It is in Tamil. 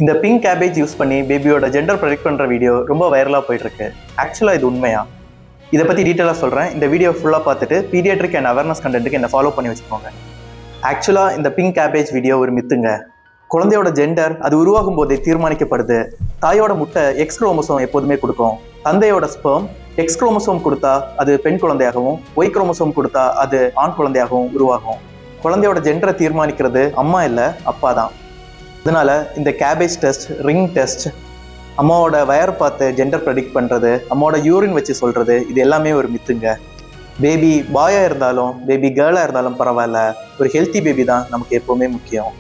இந்த பிங்க் கேபேஜ் யூஸ் பண்ணி பேபியோட ஜெண்டர் ப்ரெடிக்ட் பண்ணுற வீடியோ ரொம்ப வைரலாக போயிட்டுருக்கு. ஆக்சுவலாக இது உண்மையா? இதை பற்றி டீட்டெயிலாக சொல்கிறேன். இந்த வீடியோ ஃபுல்லாக பார்த்துட்டு பீடியாட்ரிக் அண்ட் அவேர்னஸ் கண்டென்ட்டுக்கு என்னை ஃபாலோ பண்ணி வச்சுக்கோங்க. ஆக்சுவலாக இந்த பிங்க் கேபேஜ் வீடியோ ஒரு மித்துங்க. குழந்தையோட ஜெண்டர் அது உருவாகும் போதே தீர்மானிக்கப்படுது. தாயோட முட்டை எக்ஸ் குரோமோசோம் எப்போதுமே கொடுக்கும். தந்தையோட ஸ்பெர்ம் எக்ஸ் குரோமோசோம் கொடுத்தா அது பெண் குழந்தையாகவும், ஒய் குரோமோசோம் கொடுத்தா அது ஆண் குழந்தையாகவும் உருவாகும். குழந்தையோட ஜெண்டரை தீர்மானிக்கிறது அம்மா இல்லை, அப்பா தான். அதனால இந்த கேபேஜ் டெஸ்ட், ரிங் டெஸ்ட், அம்மாவோட வயர் பார்த்து ஜெண்டர் ப்ரெடிக்ட் பண்ணுறது, அம்மாவோட யூரின் வச்சு சொல்கிறது, இது எல்லாமே ஒரு மித்துங்க. பேபி பாயாக இருந்தாலும் பேபி கேர்ளாக இருந்தாலும் பரவாயில்ல, ஒரு ஹெல்த்தி பேபி தான் நமக்கு எப்போவுமே முக்கியம்.